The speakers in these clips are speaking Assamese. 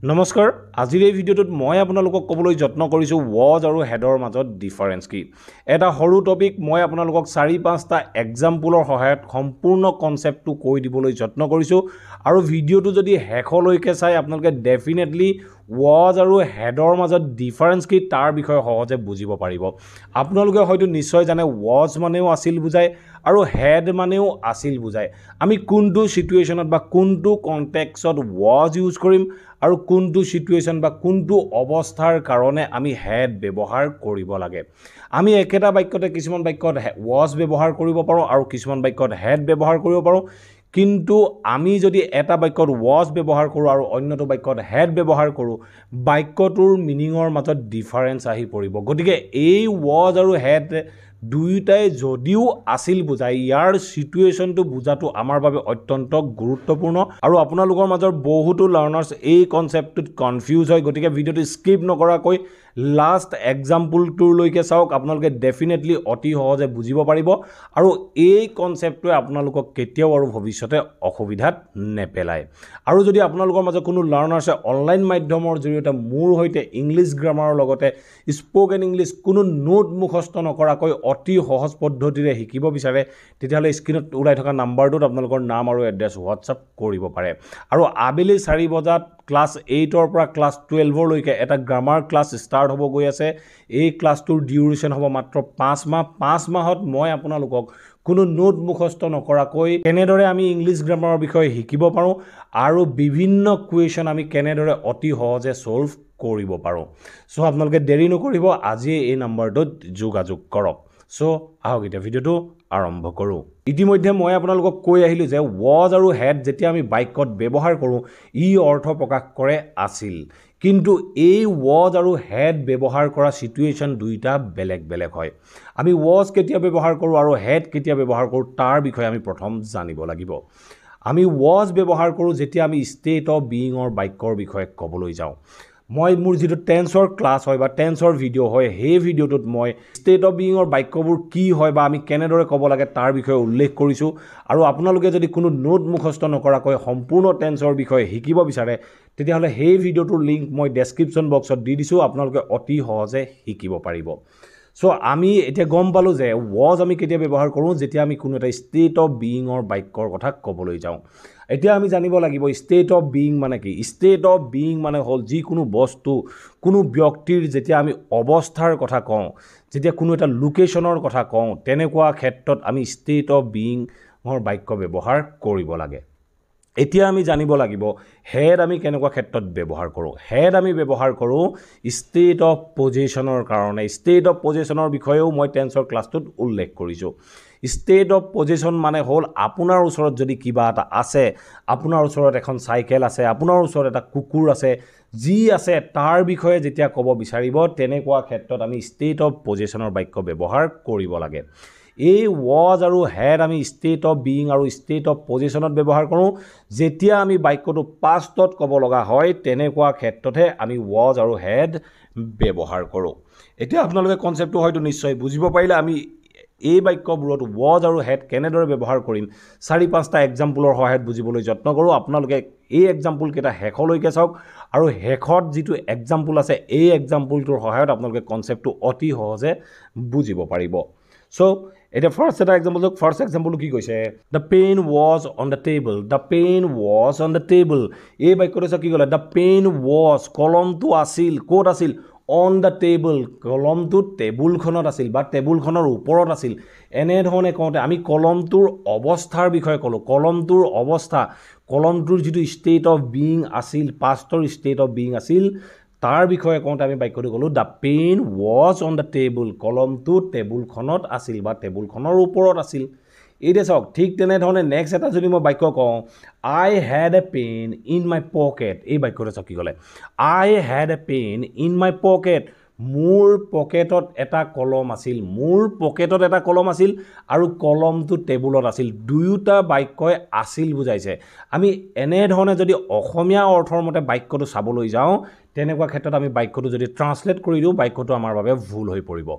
নমস্কাৰ আজিৰ এই ভিডিঅ'টোত মই আপোনালোকক ক'বলৈ যত্ন কৰিছোঁ ৱজ আৰু হেডৰ মাজত ডিফাৰেন্স কি এটা সৰু টপিক মই আপোনালোকক 4-5টা এক্সাম্পলৰ সহায়ত সম্পূৰ্ণ কনসেপ্টটো কৈ দিবলৈ যত্ন কৰিছোঁ আৰু ভিডিঅ'টো যদি হেকলৈকে চাই আপোনালোকে ডেফিনেটলি ৱজ আৰু হেডৰ মাজত ডিফাৰেন্স কি তাৰ বিষয়ে সহজে বুজিব পাৰিব আপোনালোকে হয়তো নিশ্চয় জানে ৱজ মানেও আছিল বুজায় আৰু হেড মানেও আছিল বুজায় আমি কোনটো সিচুৱেশনত বা কোনটো কনটেক্সটত ৱজ ইউজ কৰিম আৰু কোনটো সিচুৱেশন বা কোনটো অৱস্থাৰ কাৰণে আমি হেড ব্যৱহাৰ কৰিব লাগে আমি একেটা বাক্যতে কিছুমান বাক্যত ৱজ ব্যৱহাৰ কৰিব পাৰো আৰু কিছুমান বাক্যত হেড ব্যৱহাৰ কৰিব পাৰো কিন্তু আমি যদি এটা বাক্যত ৱজ ব্যৱহাৰ কৰো আৰু অন্যটো বাক্যত হেড ব্যৱহাৰ কৰো বাক্যটোৰ মিনিংৰ মাজত ডিফাৰেন্স আহি পৰিব গতিকে এই ৱজ আৰু হেড দুইটাই যদিও আছিল বুজায় ইয়াৰ সিচুৱেশনটো বুজাটো আমাৰ বাবে অত্যন্ত গুৰুত্বপূৰ্ণ আৰু আপোনালোকৰ মাজৰ বহুতো লাৰ্নাৰ্স এই কনসেপ্টত কনফিউজ হয় গতিকে ভিডিঅটো স্কিপ নকৰাকৈ লাষ্ট এক্সাম্পলটোলৈকে চাওক আপোনালোকে ডেফিনেটলি অতি সহজে বুজিব পাৰিব আৰু এই কনসেপ্টটোৱে আপোনালোকক কেতিয়াও আৰু ভৱিষ্যতে অসুবিধাত নেপেলায় আৰু যদি আপোনালোকৰ মাজত কোনো লাৰ্নাৰ্সে অনলাইন মাধ্যমৰ জৰিয়তে মোৰ হৈতে ইংলিশ গ্ৰামাৰৰ লগতে স্পোকেন ইংলিশ কোনো নোট মুখস্থ নকৰাকৈ অতি সহজ পদ্ধতিৰে শিকিব বিচাৰে তেতিয়াহলে স্ক্ৰিনত ওলাই থকা নাম্বাৰটোত আপোনালোকৰ নাম আৰু এড্ৰেছ হোৱাটসএপ কৰিব পাৰে আৰু আবেলি 4 বজাত ক্লাস 8 পৰা ক্লাস 12 লৈকে এটা গ্ৰামাৰ ক্লাস স্টাৰ্ট হ'ব গৈ আছে এই ক্লাসটোৰ ডিউৰেচন হ'ব মাত্ৰ 5 মাহ 5 মাহত মই আপোনালোকক কোনো নোট মুখস্থ নকৰাকৈ কেনেদৰে আমি ইংলিশ গ্ৰামাৰৰ বিষয়ে শিকিব পাৰো আৰু বিভিন্ন কুৱেশ্যন আমি কেনেদৰে অতি সহজে সলভ কৰিব পাৰো সো আপোনালোকে দেৰি নকৰিব আজি এই নম্বৰটোত যোগাযোগ কৰক সো আহক এতিয়া ভিডিঅটো আৰম্ভ কৰো ইতিমধ্যে মই আপোনালোকক কৈ আহিলো যে ৱজ আৰু হেড যেতিয়া আমি বাক্যত ব্যৱহাৰ কৰো ই অৰ্থ প্ৰকাশ কৰে আছিল কিন্তু এই ৱজ আৰু হেড ব্যৱহাৰ কৰা সিচুৱেশন দুইটা বেলেগ বেলেগ হয় আমি ৱজ কেতিয়া ব্যৱহাৰ কৰো আৰু হেড কেতিয়া ব্যৱহাৰ কৰো তাৰ বিষয়ে আমি প্ৰথম জানিব লাগিব আমি ৱজ ব্যৱহাৰ কৰো যেতিয়া আমি ষ্টেট অফ বিইঙৰ বাক্যৰ বিষয়ে ক'বলৈ যাওঁ মই মোৰ যেটো টেন্সৰ ক্লাস হয় বা টেন্সৰ ভিডিও হয় হে ভিডিওটোত মই ষ্টেট অফ বিইঙৰ বাক্যবোৰ কি হয় বা আমি কেনেদৰে ক'ব লাগে তাৰ বিষয়ে উল্লেখ কৰিছো আৰু আপোনালোকে যদি কোনো নোট মুখস্থ নকৰাকৈ সম্পূৰ্ণ টেন্সৰ বিষয়ে শিকিব বিচাৰে তেতিয়াহলে হে ভিডিওটোৰ লিংক মই ডেসক্ৰিপচন বক্সত দি দিছো আপোনালোকে অতি সহজে শিকিব পাৰিব সো আমি এতিয়া গম পালো যে ৱজ আমি কেতিয়া ব্যৱহাৰ কৰো যেতিয়া আমি কোনো এটা ষ্টেট অফ বিইঙৰ বাক্যৰ কথা ক'বলৈ যাওঁ এতিয়া আমি জানিব লাগিব ষ্টেট অফ বিইং মানে কি ষ্টেট অফ বিইং মানে হল যি কোনো বস্তু কোনো ব্যক্তিৰ যেতিয়া আমি অৱস্থাৰ কথা কওঁ যেতিয়া কোনো এটা লোকেশনৰ কথা কওঁ তেনেকুৱা ক্ষেত্ৰত আমি ষ্টেট অফ বিইঙৰ বাক্য ব্যৱহাৰ কৰিব লাগে এতিয়া আমি জানিব লাগিব হেড আমি কেনেকুৱা ক্ষেত্ৰত ব্যৱহাৰ কৰো হেড আমি ব্যৱহাৰ কৰো ষ্টেট অফ পজিশনৰ কাৰণে ষ্টেট অফ পজিশনৰ বিষয়েও মই টেন্সৰ ক্লাসটোত উল্লেখ কৰিছো ষ্টেট অফ পজিশন মানে হল আপোনাৰ ওচৰত যদি কিবা এটা আছে আপোনাৰ ওচৰত এখন সাইকেল আছে আপোনাৰ ওচৰত এটা কুকুৰ আছে যি আছে তাৰ বিষয়ে যেতিয়া ক'ব বিচাৰিব তেনেকুৱা ক্ষেত্ৰত আমি ষ্টেট অফ পজিশনৰ বাক্য ব্যৱহাৰ কৰিব লাগে এই ৱজ আৰু হেড আমি ষ্টেট অফ বিইং আৰু ষ্টেট অফ পজিশনত ব্যৱহাৰ কৰো যেতিয়া আমি বাক্যটো পাষ্টত ক'ব লগা হয় তেনেকুৱা ক্ষেত্ৰতে আমি ৱজ আৰু হেড ব্যৱহাৰ কৰো এতিয়া আপোনালোকে কনসেপ্টটো হয়তো নিশ্চয় বুজিব পাৰিলে আমি এই বাক্যবোৰত ৱজ আৰু হেড কেনেদৰে ব্যৱহাৰ কৰিম 4-5টা এক্সাম্পলৰ সহায়ত বুজিবলৈ যত্ন কৰো আপোনালোকে এই এক্সাম্পল কেটা হেকলৈকে চাওক আৰু হেকত যেটো এক্সাম্পল আছে এই এক্সাম্পলটোৰ সহায়ত আপোনালোকে কনসেপ্টটো অতি সহজে বুজিব পাৰিব সো এটা ফার্স্ট এটা এক্সাম্পল লওক ফার্স্ট এক্সাম্পল কি কৈছে the pen was on the table the pen was on the table এই বাক্যটো কি ক'লে the pen was কলমটো আছিল কোট আছিল on the table কলমটো টেবুলখনত আছিল বা টেবুলখনৰ ওপৰত আছিল এনে ধৰণে কওঁতে আমি কলমটোৰ অৱস্থাৰ বিষয়ে ক'লো কলমটোৰ অৱস্থা কলমটোৰ যেটো ষ্টেট অফ বিইং আছিল পাষ্টৰ ষ্টেট অফ বিইং আছিল তাৰ বিষয়ে কওঁতে আমি বাক্যটো ক'লো the pen was on the table কলমটো টেবুলখনত আছিল বা টেবুলখনৰ ওপৰত আছিল এইতে চাওক ঠিক তেনে ধৰণে নেক্সট এটা যদি মই বাক্য কওঁ I had a pen in my pocket এই বাক্যটো চাওক কি ক'লে I had a pen in my pocket মোৰ পকেটত এটা কলম আছিল মোৰ পকেটত এটা কলম আছিল আৰু কলমটো টেবুলত আছিল দুয়োটা বাক্যই আছিল বুজাইছে আমি এনে ধৰণে যদি অসমীয়া অৰ্থৰ মতে বাক্যটো চাবলৈ যাওঁ তেনেকুৱা ক্ষেত্ৰত আমি বাক্যটো যদি ট্ৰান্সলেট কৰি দিওঁ বাক্যটো আমাৰ বাবে ভুল হৈ পৰিব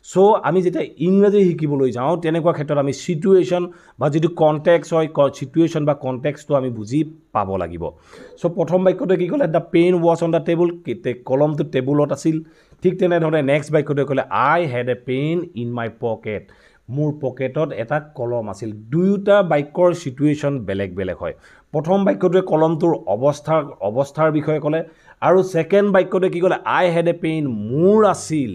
সো আমি যেতিয়া ইংৰাজী শিকিবলৈ যাওঁ তেনেকুৱা ক্ষেত্ৰত আমি সিচুৱেশ্যন বা যিটো কনটেক্সট হয় সিচুৱেশ্যন বা কনটেক্সটটো আমি বুজি পাব লাগিব সো প্ৰথম বাক্যটো কি ক'লে the pen was on the table কলমটো টেবুলত আছিল ঠিক তেনেধৰণে নেক্সট বাক্যটোৱে ক'লে I had a pen in my pocket মোৰ পকেটত এটা কলম আছিল দুয়োটা বাক্যৰ সিচুৱেশ্যন বেলেগ বেলেগ হয় প্ৰথম বাক্যটোৱে কলমটোৰ অৱস্থাৰ বিষয়ে ক'লে আৰু ছেকেণ্ড বাক্যটোৱে কি ক'লে আই হেড এ পেন মোৰ আছিল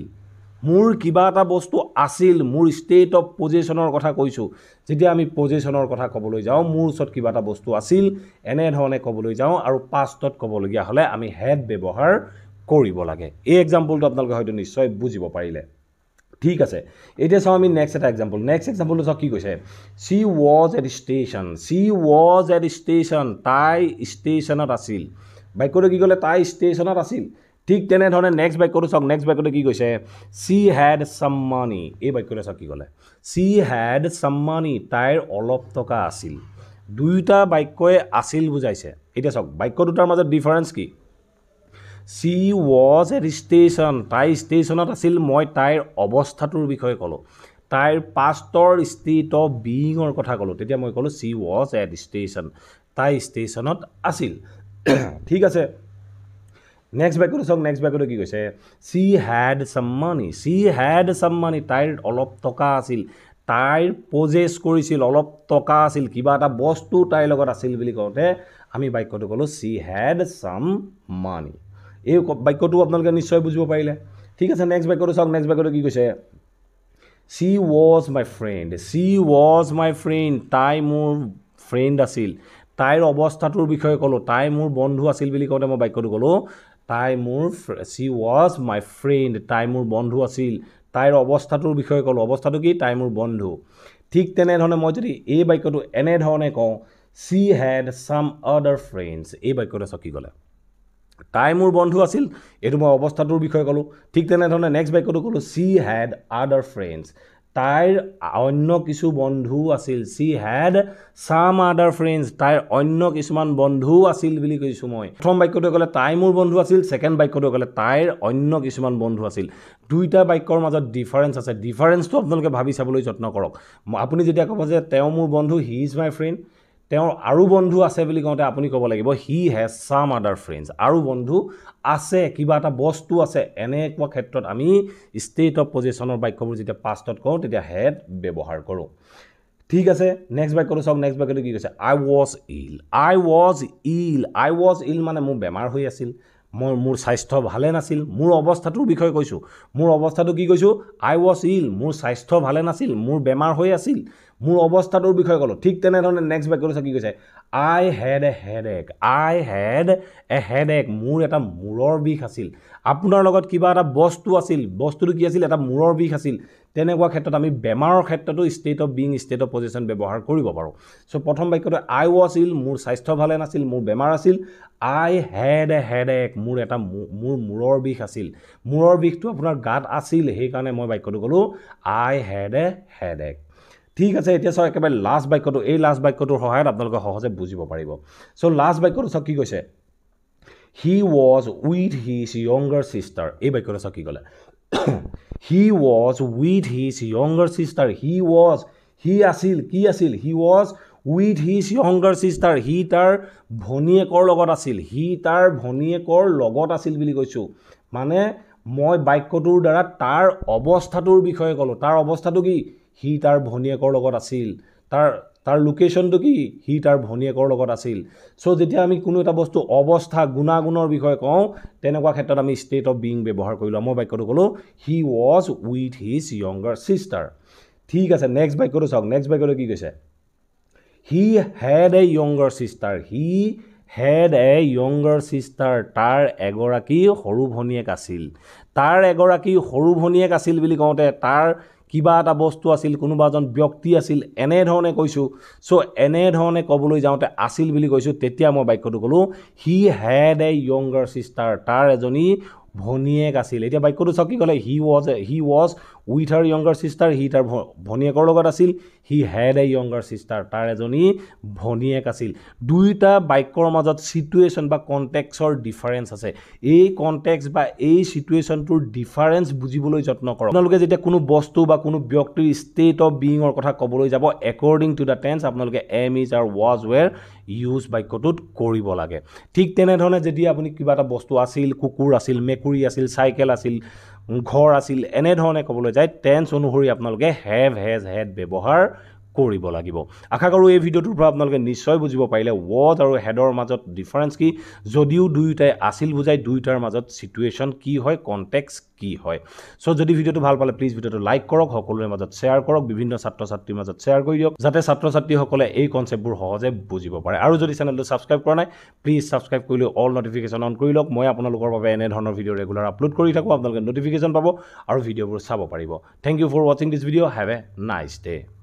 মোৰ কিবা এটা বস্তু আছিল মোৰ ষ্টেট অফ পজিশ্যনৰ কথা কৈছোঁ যেতিয়া আমি পজিশ্যনৰ কথা ক'বলৈ যাওঁ মোৰ ওচৰত কিবা এটা বস্তু আছিল এনেধৰণে ক'বলৈ যাওঁ আৰু পাষ্টত ক'বলগীয়া হ'লে আমি হেড ব্যৱহাৰ কৰিব লাগে এই এক্সাম্পলটো আপোনালোকে হয়তো নিশ্চয় বুজিব পাৰিলে ঠিক আছে এতিয়া চাওঁ আমি নেক্সট এটা এক্সাম্পল নেক্সট এক্সাম্পলটো চাওঁ কি কৈছে চি ৱাজ এট ষ্টেশ্যন তাই ষ্টেশ্যনত আছিল বাক্যটো কি ক'লে তাই ষ্টেশ্যনত আছিল ঠিক তেনেধৰণে নেক্সট বাক্যটো চাওক নেক্সট বাক্যটো কি কৈছে চি হেড ছাম মানি এই বাক্যটো চাওক কি ক'লে চি হেড ছাম মানি তাইৰ অলপ টকা আছিল দুয়োটা বাক্যই আছিল বুজাইছে এতিয়া চাওক বাক্য দুটাৰ মাজত ডিফাৰেঞ্চ কি চি ৱাজ এট ষ্টেশ্যন তাই ষ্টেশ্যনত আছিল মই তাইৰ অৱস্থাটোৰ বিষয়ে ক'লোঁ তাইৰ পাষ্টৰ ষ্টেট অফ বিইঙৰ কথা ক'লোঁ তেতিয়া মই ক'লোঁ চি ৱাজ এট ষ্টেশ্যন তাই ষ্টেশ্যনত আছিল ঠিক আছে নেক্সট বাক্যটো চাওক নেক্সট বাক্যটো কি কৈছে চি হেড ছাম মানি তাইৰ অলপ টকা আছিল তাইৰ পজেছ কৰিছিল অলপ টকা আছিল কিবা এটা বস্তু তাইৰ লগত আছিল বুলি কওঁতে আমি বাক্যটো ক'লোঁ চি হেড ছাম মানি এই বাক্যটো আপোনালোকে নিশ্চয় বুজিব পাৰিলে ঠিক আছে নেক্সট বাক্যটো চাওক নেক্সট বাক্যটো কি কৈছে চি ৱাজ মাই ফ্ৰেণ্ড তাই মোৰ ফ্ৰেণ্ড আছিল তাইৰ অৱস্থাটোৰ বিষয়ে ক'লোঁ তাই মোৰ বন্ধু আছিল বুলি কওঁতে মই বাক্যটো ক'লোঁ চি ৱাজ মাই ফ্ৰেণ্ড তাই মোৰ বন্ধু আছিল তাইৰ অৱস্থাটোৰ বিষয়ে ক'লোঁ অৱস্থাটো কি তাই মোৰ বন্ধু ঠিক তেনেধৰণে মই যদি এই বাক্যটো এনেধৰণে কওঁ চি হেড ছাম আদাৰ ফ্ৰেণ্ডছ এই বাক্যটো চাওক কি ক'লে তাই মোৰ বন্ধু আছিল এইটো মই অৱস্থাটোৰ বিষয়ে ক'লোঁ ঠিক তেনেধৰণে নেক্সট বাক্যটো ক'লোঁ চি হেড আদাৰ ফ্ৰেণ্ডছ তাইৰ অন্য কিছু বন্ধু আছিল চি হেড ছাম আদাৰ ফ্ৰেণ্ডছ তাইৰ অন্য কিছুমান বন্ধু আছিল বুলি কৈছোঁ মই প্ৰথম বাক্যটোৱে ক'লে তাই মোৰ বন্ধু আছিল ছেকেণ্ড বাক্যটোৱে ক'লে তাইৰ অন্য কিছুমান বন্ধু আছিল দুইটা বাক্যৰ মাজত ডিফাৰেঞ্চ আছে ডিফাৰেঞ্চটো আপোনালোকে ভাবি চাবলৈ যত্ন কৰক আপুনি যেতিয়া ক'ব যে তেওঁ মোৰ বন্ধু হি ইজ মাই ফ্ৰেণ্ড তেওঁৰ আৰু বন্ধু আছে বুলি কওঁতে আপুনি ক'ব লাগিব হি হেজ ছাম আদাৰ ফ্ৰেণ্ডছ আৰু বন্ধু আছে কিবা এটা বস্তু আছে এনেকুৱা ক্ষেত্ৰত আমি ষ্টেট অফ পজিশ্যনৰ বাক্যবোৰ যেতিয়া পাষ্টত কওঁ তেতিয়া হেড ব্যৱহাৰ কৰোঁ ঠিক আছে নেক্সট বাক্যটো চাওক নেক্সট বাক্যটো কি কৈছে আই ৱাজ ইল মানে মোৰ বেমাৰ হৈ আছিল মোৰ স্বাস্থ্য ভালে নাছিল মোৰ অৱস্থাটোৰ বিষয়ে কৈছোঁ মোৰ অৱস্থাটো কি কৈছোঁ আই ৱাজ ইল মোৰ স্বাস্থ্য ভালে নাছিল মোৰ বেমাৰ হৈ আছিল মোৰ অৱস্থাটোৰ বিষয়ে ক'লোঁ ঠিক তেনেধৰণে নেক্সট বাক্যটো কি কৈছে আই হেড এ হেডেক মোৰ এটা মূৰৰ বিষ আছিল আপোনাৰ লগত কিবা এটা বস্তু আছিল বস্তুটো কি আছিল এটা মূৰৰ বিষ আছিল তেনেকুৱা ক্ষেত্ৰত আমি বেমাৰৰ ক্ষেত্ৰতো state of being state of position ব্যৱহাৰ কৰিব পাৰোঁ চ' প্ৰথম বাক্যটো আই ৱাজ ইল মোৰ স্বাস্থ্য ভালে নাছিল মোৰ বেমাৰ আছিল আই হেড এ হেডেক মোৰ মূৰৰ বিষ আছিল মূৰৰ বিষটো আপোনাৰ গাত আছিল সেইকাৰণে মই বাক্যটো ক'লোঁ আই হেড এ হেডেক ঠিক আছে এতিয়া চাওক একেবাৰে লাষ্ট বাক্যটো এই লাষ্ট বাক্যটোৰ সহায়ত আপোনালোকে সহজে বুজিব পাৰিব চ' লাষ্ট বাক্যটো চাওক কি কৈছে he was with his younger sister এই বাক্যটো চাওক কি ক'লে he was with his younger sister he was with his younger sister সি তাৰ ভনীয়েকৰ লগত আছিল বুলি কৈছোঁ মানে মই বাক্যটোৰ দ্বাৰা তাৰ অৱস্থাটোৰ বিষয়ে ক'লোঁ তাৰ অৱস্থাটো কি সি তাৰ ভনীয়েকৰ লগত আছিল তাৰ লোকেশ্যনটো কি সি তাৰ ভনীয়েকৰ লগত আছিল চ' যেতিয়া আমি কোনো এটা বস্তু অৱস্থা গুণাগুণৰ বিষয়ে কওঁ তেনেকুৱা ক্ষেত্ৰত আমি ষ্টেট অফ বিং ব্যৱহাৰ কৰিলোঁ মই বাক্যটো ক'লোঁ he was with his younger sister ঠিক আছে নেক্সট বাক্যটো চাওক নেক্সট বাক্যটো কি কৈছে হি হেড এ য়ংগাৰ ছিষ্টাৰ তাৰ এগৰাকী সৰু ভনীয়েক আছিল বুলি কওঁতে তাৰ কিবা এটা বস্তু আছিল কোনোবা এজন ব্যক্তি আছিল এনেধৰণে কৈছোঁ চ' এনেধৰণে ক'বলৈ যাওঁতে আছিল বুলি কৈছোঁ তেতিয়া মই বাক্যটো ক'লোঁ হি হেড এ য়ংগাৰ ছিষ্টাৰ তাৰ এজনী ভনীয়েক আছিল এতিয়া বাক্যটো চাওক কি ক'লে he was with her younger sister সি তাৰ ভনীয়েকৰ লগত আছিল হি হেড এ য়ংগাৰ ছিষ্টাৰ তাৰ এজনী ভনীয়েক আছিল দুইটা বাক্যৰ মাজত চিটুৱেশ্যন বা কণ্টেক্সৰ ডিফাৰেঞ্চ আছে এই কণ্টেক্স বা এই চিটুৱেশ্যনটোৰ ডিফাৰেঞ্চ বুজিবলৈ যত্ন কৰক আপোনালোকে যেতিয়া কোনো বস্তু বা কোনো ব্যক্তিৰ ষ্টেট অফ বিইঙৰ কথা ক'বলৈ যাব একৰ্ডিং টু দ্য টেন্স আপোনালোকে এম ইজ আৰু ৱাজ ৱেৰ ইউজ বাক্যটোত কৰিব লাগে ঠিক তেনেধৰণে যদি আপুনি কিবা এটা বস্তু আছিল কুকুৰ আছিল মেকুৰী আছিল চাইকেল আছিল ঘৰ আছিল এনেধৰণে ক'বলৈ যায় টেন্স অনুসৰি আপোনালোকে হেভ হেজ হেড ব্যৱহাৰ কৰিব লাগিব আশা কৰোঁ এই ভিডিঅ'টোৰ পৰা আপোনালোকে নিশ্চয় বুজিব পাৰিলে ৱাজ আৰু হেডৰ মাজত ডিফাৰেঞ্চ কি যদিও দুয়োটাই আছিল বুজাই দুয়োটাৰ মাজত চিটুৱেশ্যন কি হয় কণ্টেক্স কি হয় সো যদি ভিডিঅ'টো ভাল পালে প্লিজ ভিডিঅ'টো লাইক কৰক সকলোৰে মাজত শ্বেয়াৰ কৰক বিভিন্ন ছাত্ৰ ছাত্ৰীৰ মাজত শ্বেয়াৰ কৰি দিয়ক যাতে ছাত্ৰ ছাত্ৰীসকলে এই কনচেপ্টবোৰ সহজে বুজিব পাৰে আৰু যদি চেনেলটো ছাবস্ক্ৰাইব কৰা নাই প্লিজ ছাবস্ক্ৰাইব কৰি লৈ অল নটিফিকেশ্যন অন কৰি লওক মই আপোনালোকৰ বাবে এনেধৰণৰ ভিডিঅ' ৰেগুলাৰ আপলোড কৰি থাকোঁ আপোনালোকে নটিফিকেশ্যন পাব আৰু ভিডিঅ'বোৰ চাব পাৰিব থেংক ইউ ফৰ ৱাচিং this video' have a nice day